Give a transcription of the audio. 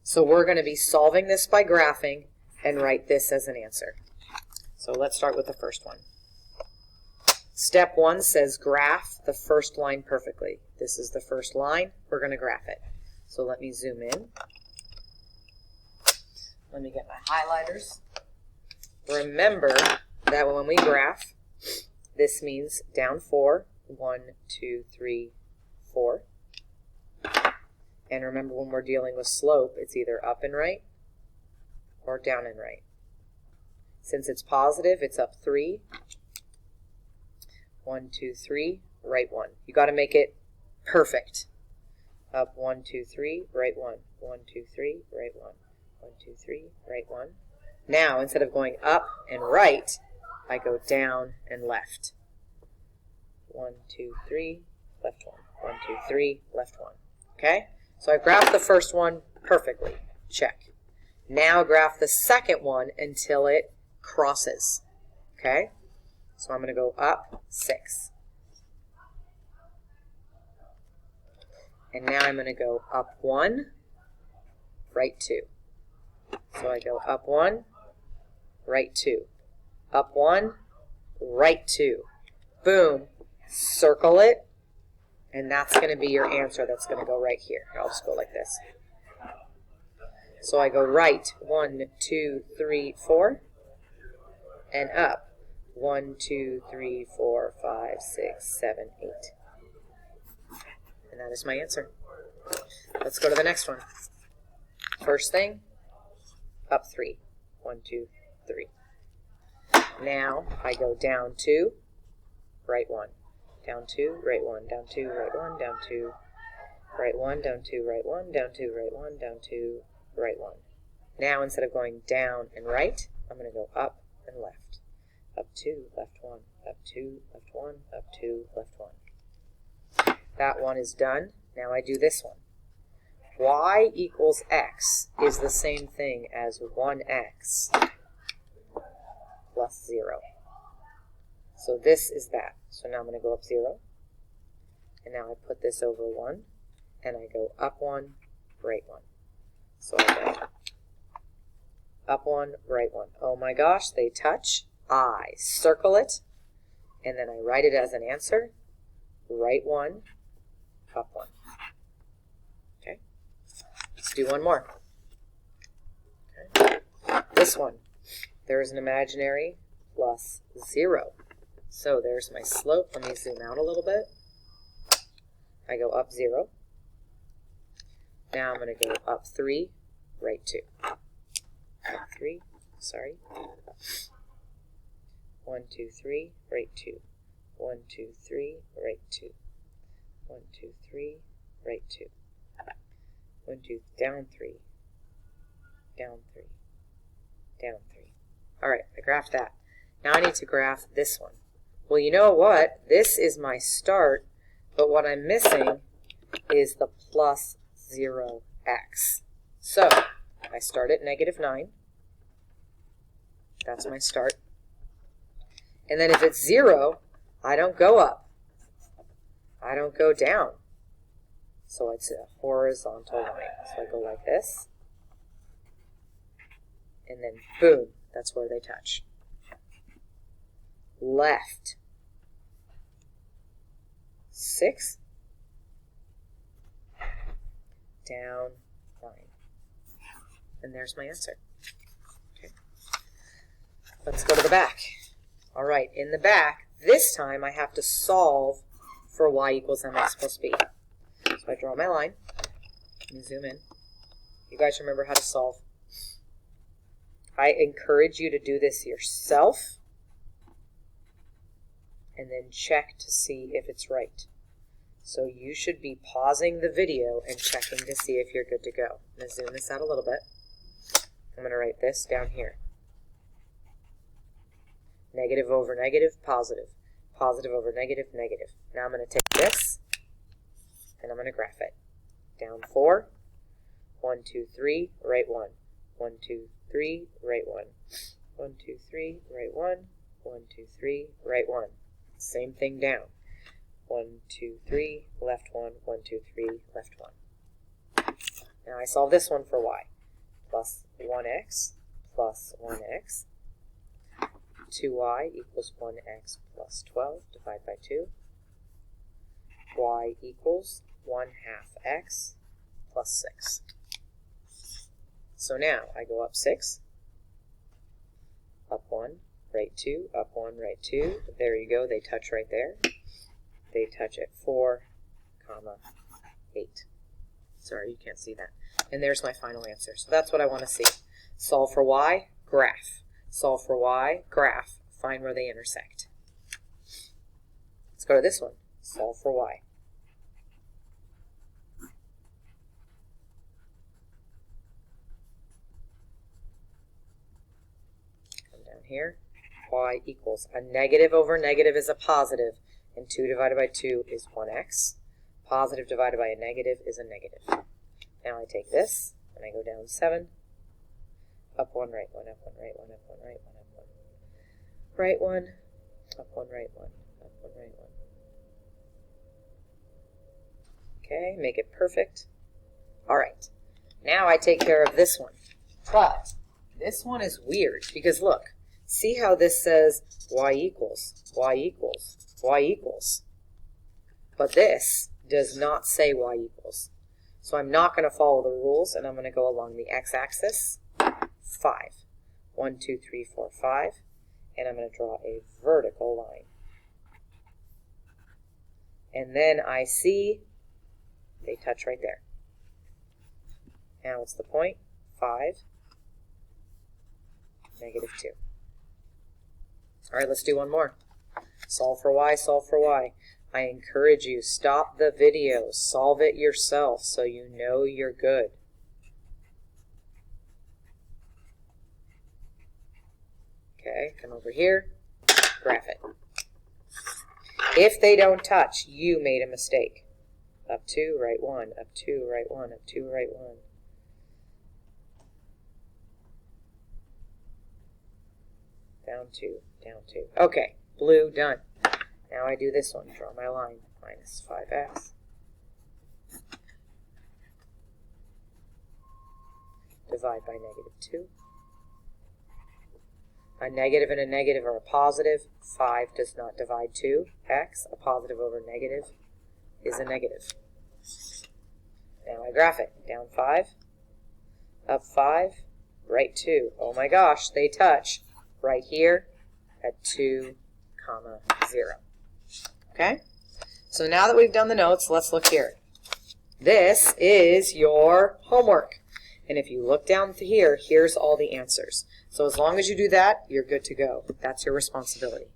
So we're going to be solving this by graphing and write this as an answer. So let's start with the first one. Step 1 says graph the first line perfectly. This is the first line. We're going to graph it. So let me zoom in. Let me get my highlighters. Remember that when we graph, this means down 4. 1, 2, 3, 4. And remember, when we're dealing with slope, it's either up and right or down and right. Since it's positive, it's up 3. 1, 2, 3, right 1. You got to make it perfect. Up 1, 2, 3, right 1. 1, 2, 3, right 1. 1, 2, 3, right 1. Now, instead of going up and right, I go down and left. 1, 2, 3, left 1. 1, 2, 3, left 1. Okay? So I graphed the first one perfectly. Check. Now graph the second one until it crosses. Okay? So I'm going to go up 6. And now I'm going to go up 1, right 2. So I go up 1, right 2. Up 1, right 2. Boom. Circle it. And that's going to be your answer. That's going to go right here. I'll just go like this. So I go right 1, 2, 3, 4. And up 1, 2, 3, 4, 5, 6, 7, 8. And that is my answer. Let's go to the next one. First thing, up 3. 1, 2, 3. Now I go down 2, right 1. Down 2, right 1, down 2, right 1, down 2, right 1, down 2, right 1, down 2, right 1, down 2, right 1. Now instead of going down and right, I'm going to go up and left. Up 2, left 1, up 2, left 1, up 2, left 1. That one is done. Now I do this one. Y equals x is the same thing as 1x plus 0. So this is that. So now I'm going to go up 0. And now I put this over 1. And I go up 1, right 1. So I go up 1, right 1. Oh my gosh, they touch. I circle it. And then I write it as an answer. Right 1, up 1. Okay. Let's do one more. Okay. This one. There is an imaginary plus 0. So there's my slope. Let me zoom out a little bit. I go up 0. Now I'm going to go up 3, right 2. Up 3, sorry. 1, 2, 3, right 2. 1, 2, 3, right 2. 1, 2, 3, right 2. 1, 2, down 3. Down 3. Down 3. All right, I graphed that. Now I need to graph this one. Well, you know what? This is my start, but what I'm missing is the plus 0x. So I start at -9. That's my start. And then if it's 0, I don't go up. I don't go down. So it's a horizontal line. So I go like this. And then boom, that's where they touch. Left 6, down 9. And there's my answer. Okay. Let's go to the back. All right, in the back, this time I have to solve for y equals mx plus b. So I draw my line. Let me zoom in. You guys remember how to solve. I encourage you to do this yourself and then check to see if it's right. So you should be pausing the video and checking to see if you're good to go. I'm going to zoom this out a little bit. I'm going to write this down here. Negative over negative, positive. Positive over negative, negative. Now I'm going to take this and I'm going to graph it. Down 4. 1, 2, 3, right 1. 1, 2, 3, right 1. 1, 2, 3, right 1. 1, 2, 3, right 1. Same thing down. 1, 2, 3, left 1. 1, 2, 3, left 1. Now I solve this one for y. plus 1x plus 1x. 2y equals 1x plus 12, divide by 2. Y equals 1/2 x plus 6. So now I go up 6, up 1, right 2, up 1, right 2. There you go, they touch right there. They touch at 4, 8. Sorry, you can't see that. And there's my final answer. So that's what I want to see. Solve for y, graph. Solve for y, graph. Find where they intersect. Let's go to this one. Solve for y. Come down here. Y equals a negative over negative is a positive, and 2 divided by 2 is 1x. Positive divided by a negative is a negative. Now I take this, and I go down 7. Up 1, right 1, up 1, right 1, up 1, right 1, up 1. Right 1, up 1, right 1, up 1, right 1. Okay, make it perfect. All right, now I take care of this one. But this one is weird because look, see how this says y equals, y equals, y equals. But this does not say y equals. So I'm not going to follow the rules, and I'm going to go along the x-axis. 5. 1, 2, 3, 4, 5. And I'm going to draw a vertical line. And then I see they touch right there. Now what's the point? 5, negative 2. All right, let's do one more. Solve for y, solve for y. I encourage you, stop the video, solve it yourself so you know you're good. Okay, come over here, graph it. If they don't touch, you made a mistake. Up 2, right 1, up 2, right 1, up 2, right 1. Down 2, down 2. Okay, blue, done. Now I do this one, draw my line, minus 5x. Divide by negative 2. A negative and a negative are a positive. 5 does not divide 2x. A positive over negative is a negative. Now I graph it. Down 5, up 5, right 2. Oh my gosh, they touch right here at 2, 0. Okay? So now that we've done the notes, let's look here. This is your homework. And if you look down to here, here's all the answers. So as long as you do that, you're good to go. That's your responsibility.